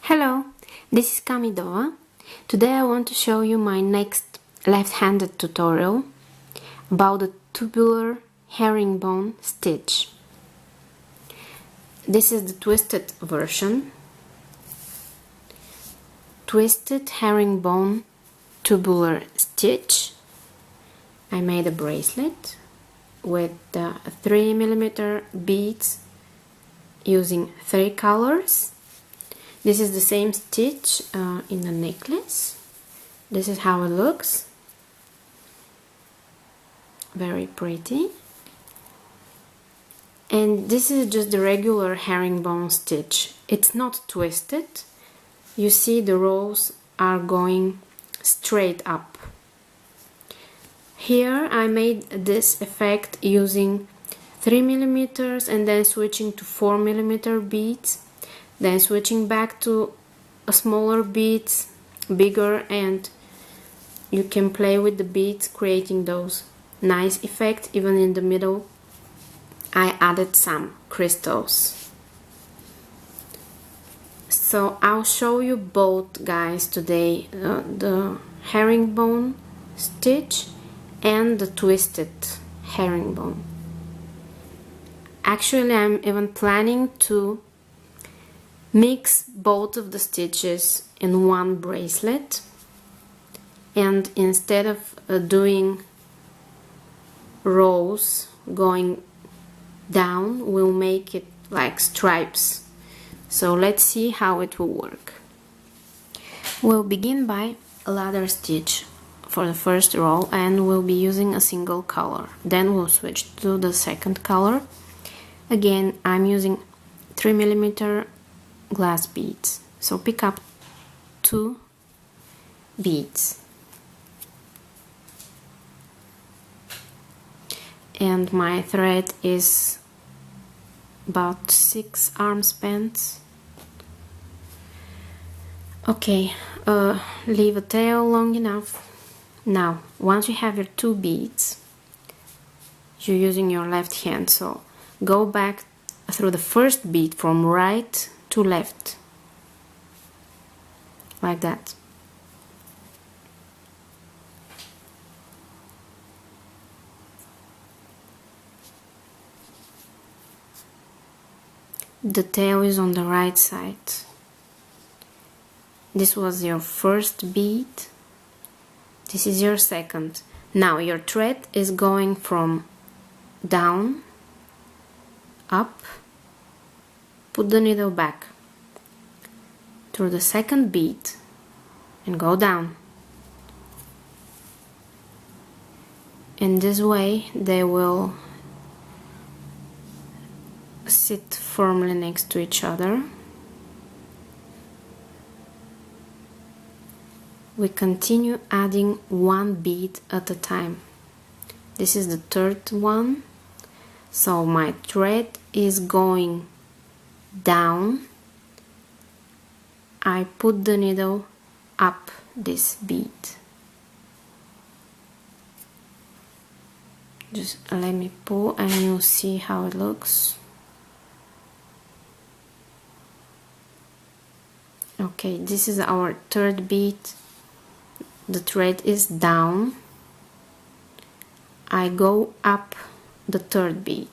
Hello, this is Kamidova. Today I want to show you my next left-handed tutorial about the tubular herringbone stitch. This is the twisted version. Twisted herringbone tubular stitch. I made a bracelet with 3mm beads using 3 colors. This is the same stitch in the necklace. This is how it looks. Very pretty. And this is just the regular herringbone stitch. It's not twisted. You see the rows are going straight up. Here I made this effect using 3mm and then switching to 4mm beads. Then switching back to a smaller beads, bigger, and you can play with the beads, creating those nice effects. Even in the middle I added some crystals. So I'll show you both, guys, today, the herringbone stitch and the twisted herringbone. Actually, I'm even planning to mix both of the stitches in one bracelet, and instead of doing rows going down, we'll make it like stripes. So let's see how it will work. We'll begin by a ladder stitch for the first row, and we'll be using a single color. Then we'll switch to the second color. Again, I'm using 3mm glass beads, so pick up 2 beads, and my thread is about 6 arm spans. Okay, leave a tail long enough. Now, once you have your 2 beads, you're using your left hand, so go back through the first bead from right to left, like that. The tail is on the right side. This was your first bead. This is your second. Now your thread is going from down, up. Put the needle back through the second bead and go down. In this way they will sit firmly next to each other. We continue adding 1 bead at a time. This is the third one, so my thread is going down. I put the needle up this bead. Just let me pull and you'll see how it looks. Okay, this is our third bead. The thread is down. I go up the third bead.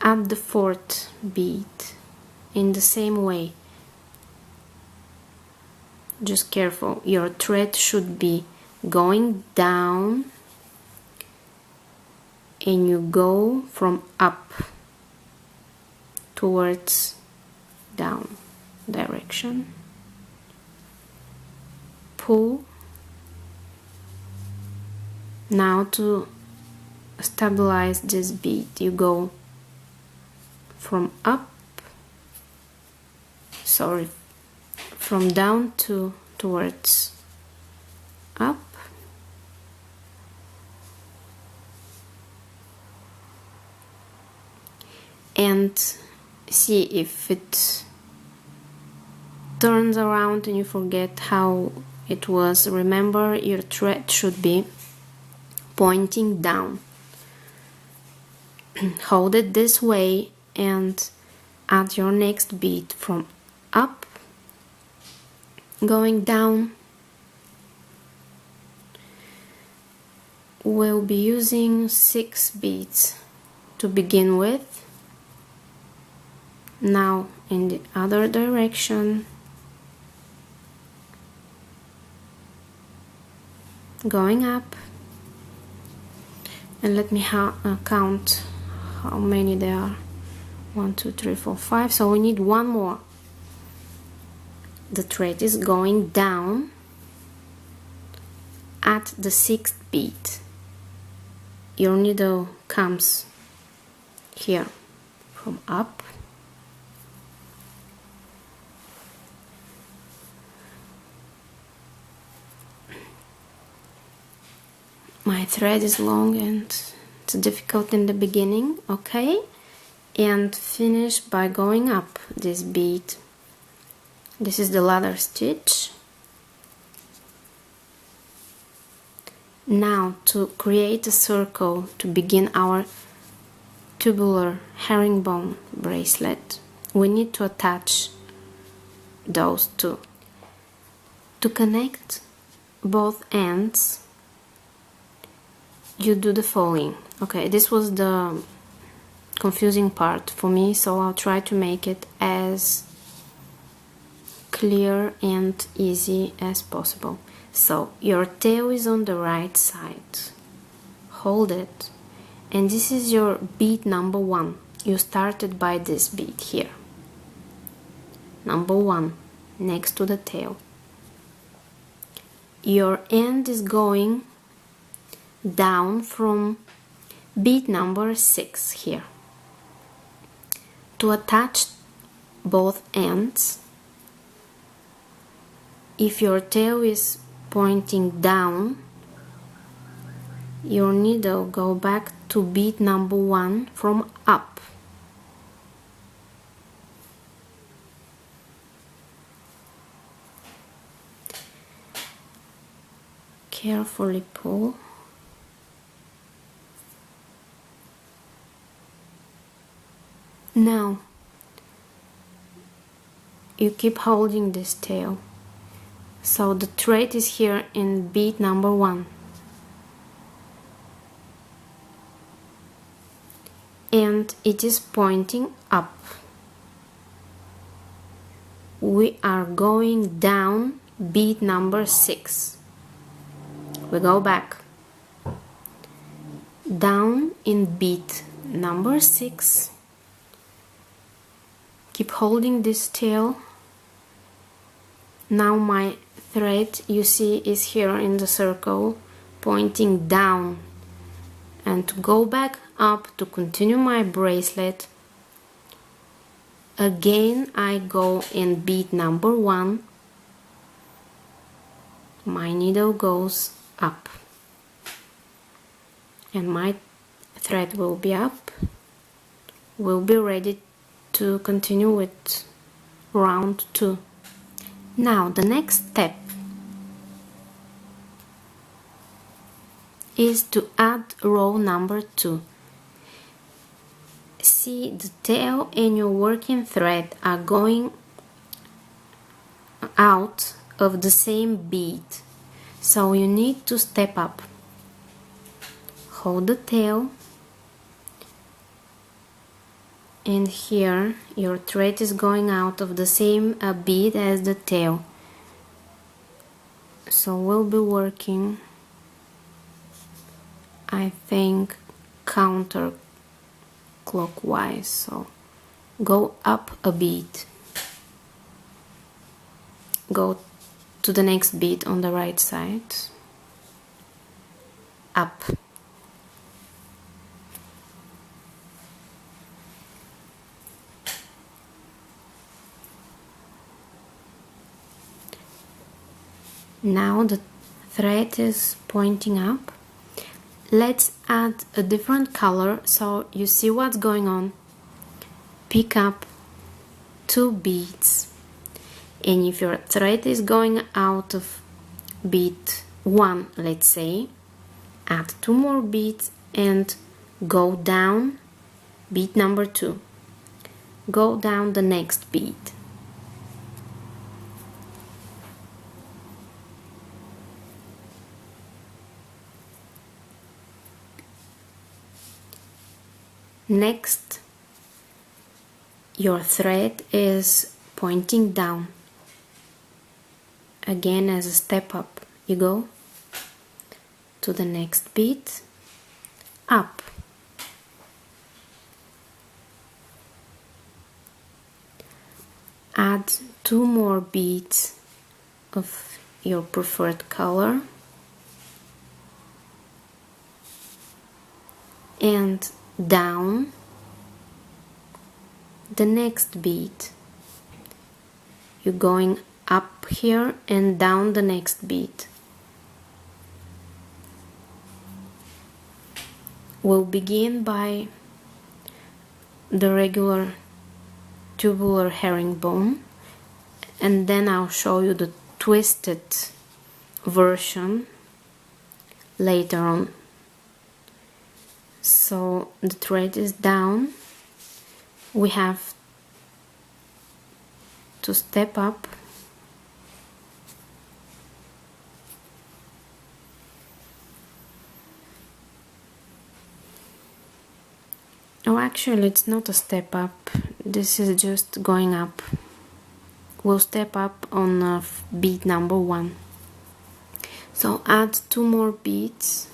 Add the fourth bead in the same way. Just careful, your thread should be going down and you go from up towards down direction. Pull. Now to stabilize this bead, you go from down to towards up, and see if it turns around and you forget how it was. Remember, your thread should be pointing down. Hold it this way and add your next bead from up, going down. We'll be using 6 beads to begin with. Now in the other direction, going up, and let me count how many there are. 1, 2, 3, 4, 5. So we need one more. The thread is going down at the 6th bead. Your needle comes here from up, my thread is long and it's difficult in the beginning, okay? And finish by going up this bead. This is the ladder stitch. Now to create a circle to begin our tubular herringbone bracelet, we need to attach those two. To connect both ends, you do the following. Okay, this was the confusing part for me, so I'll try to make it as clear and easy as possible. So your tail is on the right side, hold it, and this is your bead number 1. You started by this bead here, number 1, next to the tail. Your end is going down from bead number 6 here. To attach both ends, if your tail is pointing down, your needle go back to bead number 1 from up. Carefully pull. Now you keep holding this tail. So the thread is here in bead number 1. And it is pointing up. We are going down bead number 6. We go back. Down in bead number 6. Keep holding this tail. Now my thread, you see, is here in the circle, pointing down. And to go back up to continue my bracelet, again I go in bead number 1. My needle goes up. And my thread will be up. We'll be ready to continue with round 2. Now the next step is to add row number 2. See, the tail and your working thread are going out of the same bead, so you need to step up. Hold the tail, and here your thread is going out of the same bead as the tail, so we'll be working, I think, counterclockwise. So go up a bead, go to the next bead on the right side, up. Now the thread is pointing up. Let's add a different color so you see what's going on. Pick up 2 beads, and if your thread is going out of bead 1, let's say, add 2 more beads and go down bead number 2. Go down the next bead. Next, your thread is pointing down. Again, as a step up, you go to the next bead, up. Add 2 more beads of your preferred color and down the next bead. You're going up here and down the next bead. We'll begin by the regular tubular herringbone, and then I'll show you the twisted version later on. So the thread is down, we have to step up Oh, actually it's not a step up, this is just going up. We'll step up on bead number 1. So add 2 more beads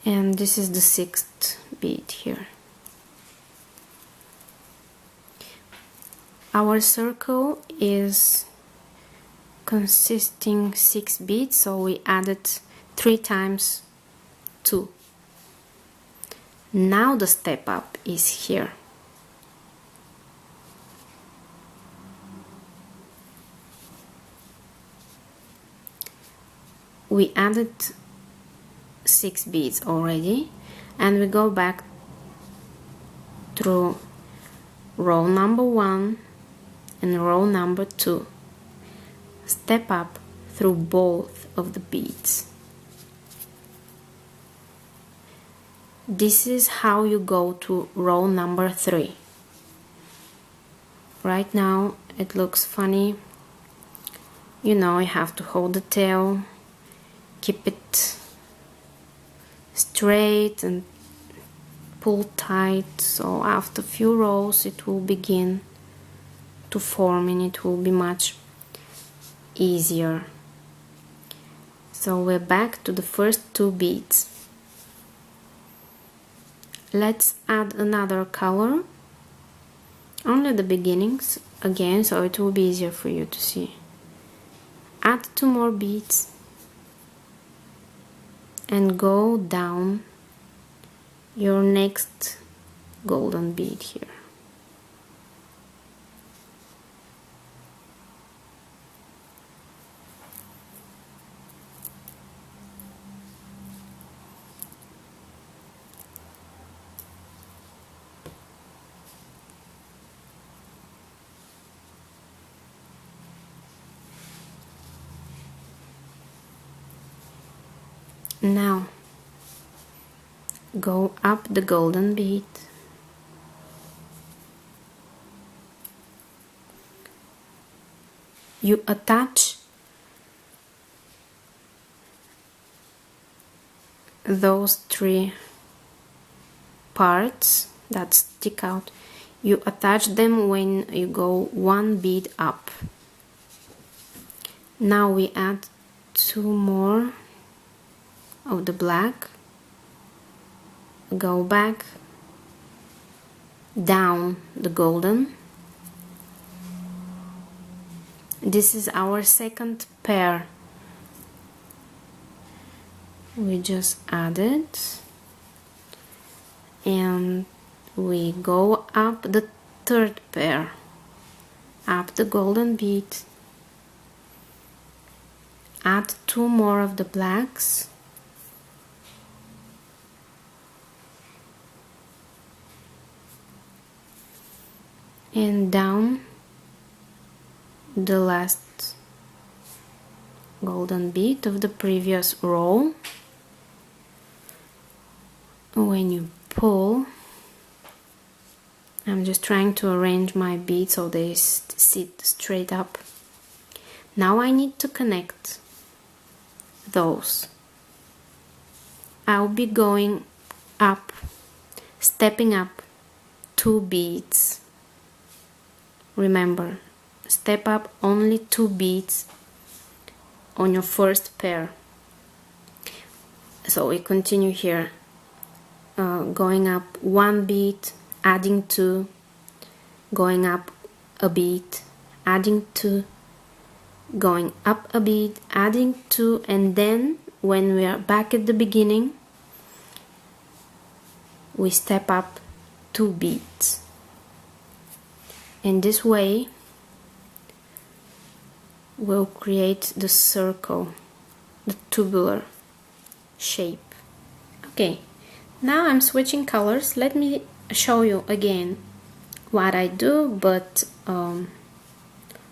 and this is the 6th bead here. Our circle is consisting 6 beads, so we added 3 times 2. Now the step up is here. We added 6 beads already, and we go back through row number 1 and row number 2. Step up through both of the beads. This is how you go to row number 3. Right now it looks funny. You know, you have to hold the tail, keep it straight and pull tight, so after a few rows it will begin to form and it will be much easier. So we're back to the first 2 beads. Let's add another color, only the beginnings again, so it will be easier for you to see. Add 2 more beads and go down your next golden bead here. Now go up the golden bead, you attach those 3 parts that stick out, you attach them when you go 1 bead up. Now we add 2 more of the black, go back down the golden. This is our second pair. We just added and we go up the 3rd pair, up the golden bead, add 2 more of the blacks, and down the last golden bead of the previous row. When you pull, I'm just trying to arrange my beads so they sit straight up. Now I need to connect those. I'll be going up, stepping up 2 beads. Remember, step up only 2 beads on your first pair. So we continue here, going up 1 bead, adding 2, going up a bead, adding 2, going up a bead, adding 2, and then when we are back at the beginning, we step up 2 beads. In this way, we'll create the circle, the tubular shape. Okay, now I'm switching colors. Let me show you again what I do, but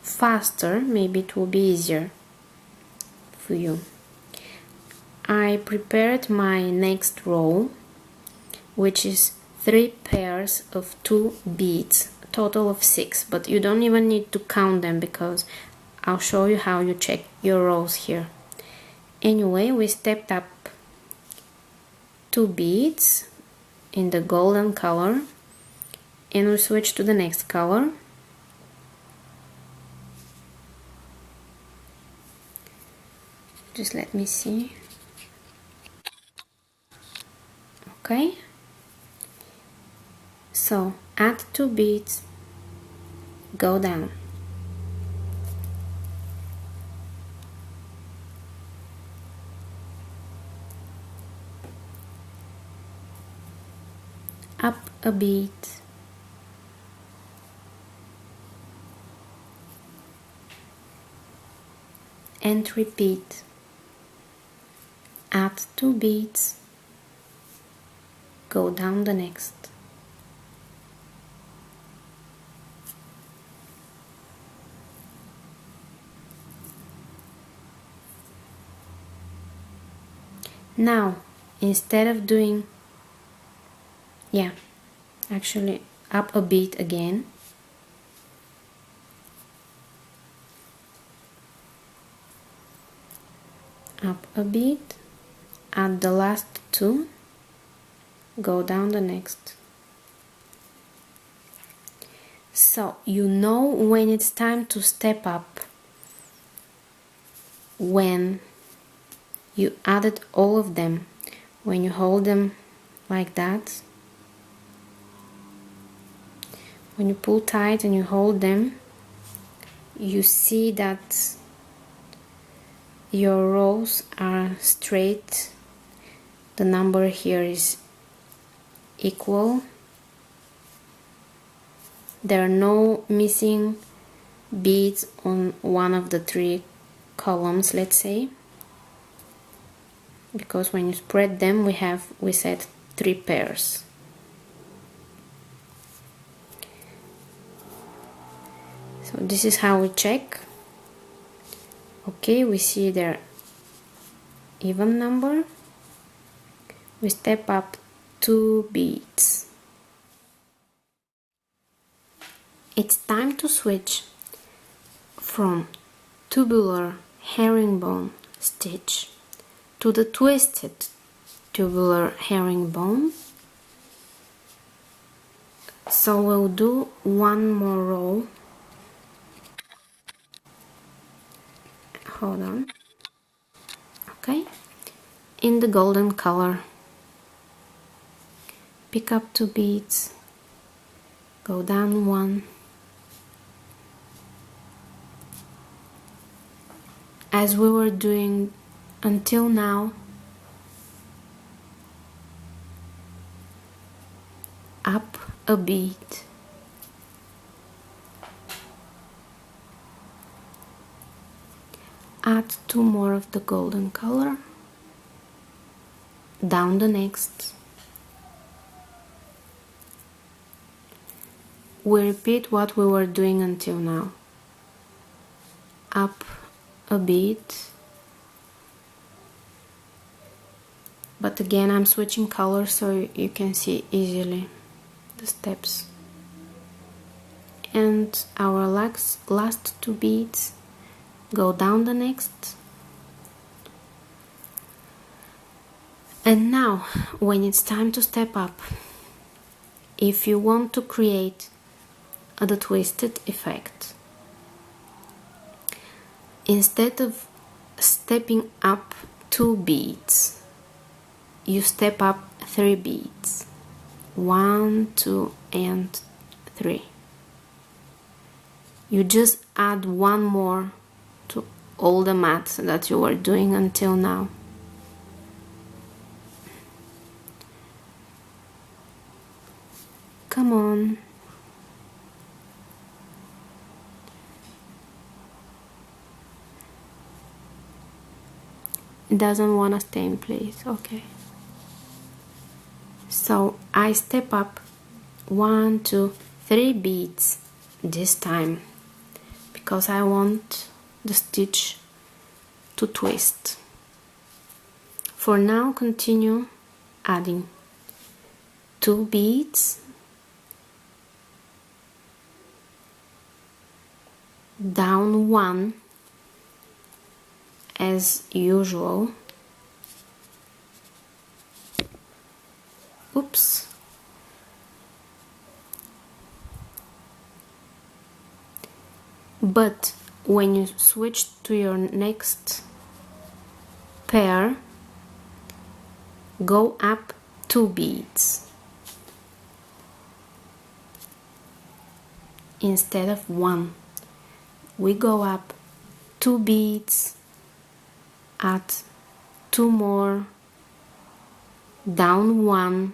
faster. Maybe it will be easier for you. I prepared my next row, which is 3 pairs of 2 beads, a total of 6, but you don't even need to count them because I'll show you how you check your rows here. Anyway, we stepped up 2 beads in the golden color and we switch to the next color. Just let me see. Okay, so add 2 beads, go down, up a bead, and repeat. Add 2 beads, go down the next. Now, instead of doing, actually up a bead again, up a bead, add the last 2, go down the next. So you know when it's time to step up, when you added all of them, when you hold them like that, when you pull tight and you hold them, you see that your rows are straight, the number here is equal, there are no missing beads on one of the 3 columns, let's say, because when you spread them we said 3 pairs. So this is how we check. Okay, we see their even number. We step up 2 beads. It's time to switch from tubular herringbone stitch to the twisted tubular herringbone. So we'll do 1 more row. Hold on. Okay, in the golden color, pick up 2 beads, go down 1, as we were doing until now. Up a bead, add 2 more of the golden color, down the next. We repeat what we were doing until now. Up a bead, but again I'm switching colors so you can see easily the steps. And our last 2 beads go down the next. And now when it's time to step up, if you want to create the twisted effect, instead of stepping up 2 beads, you step up 3 beads. 1, 2 and 3. You just add 1 more to all the math that you were doing until now. Come on. It doesn't want to stay in place. Okay. So I step up 1, 2, 3 beads this time because I want the stitch to twist. For now, continue adding 2 beads, down 1 as usual. Oops. But when you switch to your next pair, go up 2 beads instead of 1. We go up 2 beads, add 2 more, down 1,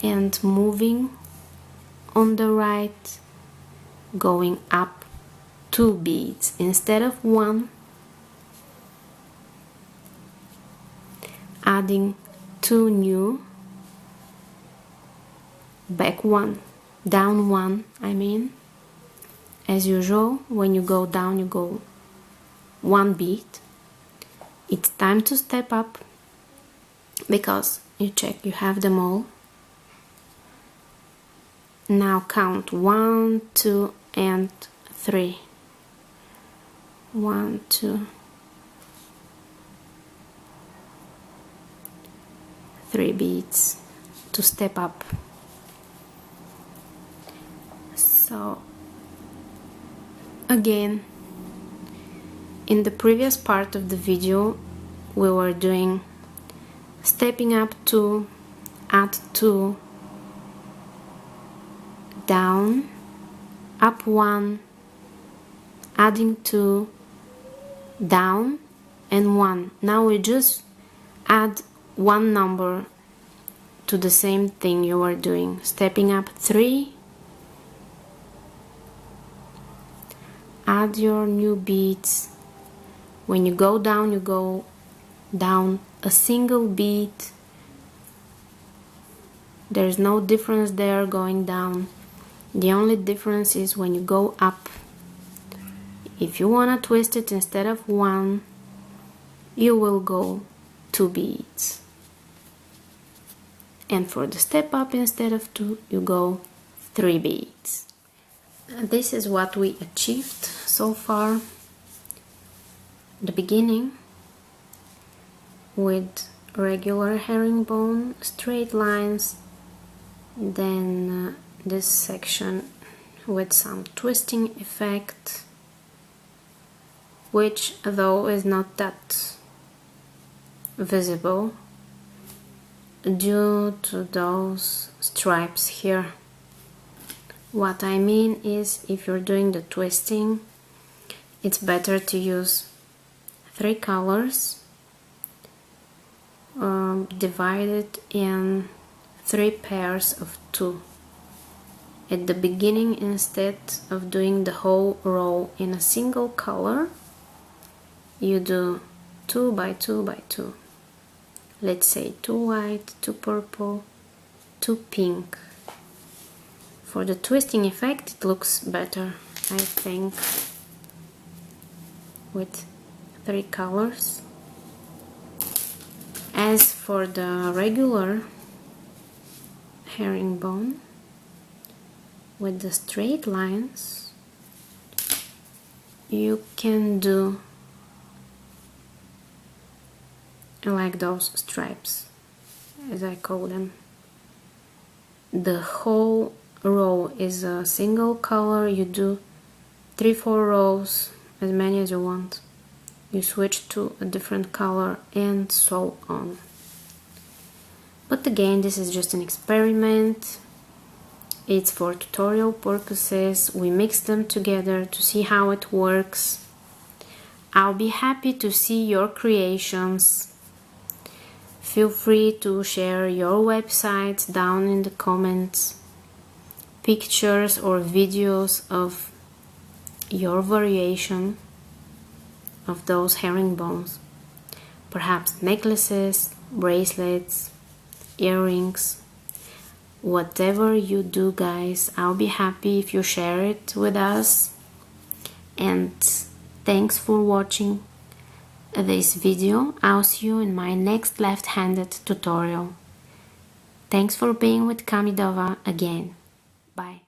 and moving on the right, going up 2 beads instead of 1, adding 2 new, back 1, down 1, I mean. As usual, when you go down, you go 1 bead. It's time to step up because you check you have them all. Now count 1, 2 and 3. 1, 2, 3 beads to step up. So again, in the previous part of the video we were doing stepping up 2, add 2, down, up 1, adding 2, down and 1. Now we just add 1 number to the same thing you were doing, stepping up 3, add your new beads. When you go down a single bead. There's no difference there going down. The only difference is when you go up. If you want to twist it instead of 1, you will go 2 beads. And for the step up, instead of 2, you go 3 beads. This is what we achieved so far. The beginning with regular herringbone, straight lines, then this section with some twisting effect, which though is not that visible due to those stripes here. What I mean is, if you're doing the twisting, it's better to use 3 colors divided in 3 pairs of 2. At the beginning, instead of doing the whole row in a single color, you do 2 by 2 by 2. Let's say 2 white, 2 purple, 2 pink. For the twisting effect, it looks better, I think, with 3 colors. As for the regular herringbone with the straight lines, you can do like those stripes, as I call them. The whole row is a single color. You do 3-4 rows, as many as you want. You switch to a different color and so on. But again, this is just an experiment. It's for tutorial purposes. We mix them together to see how it works. I'll be happy to see your creations. Feel free to share your websites down in the comments, pictures or videos of your variation of those herringbones. Perhaps necklaces, bracelets, earrings, whatever you do, guys. I'll be happy if you share it with us. And thanks for watching this video. I'll see you in my next left-handed tutorial. Thanks for being with Kamidova again. Bye.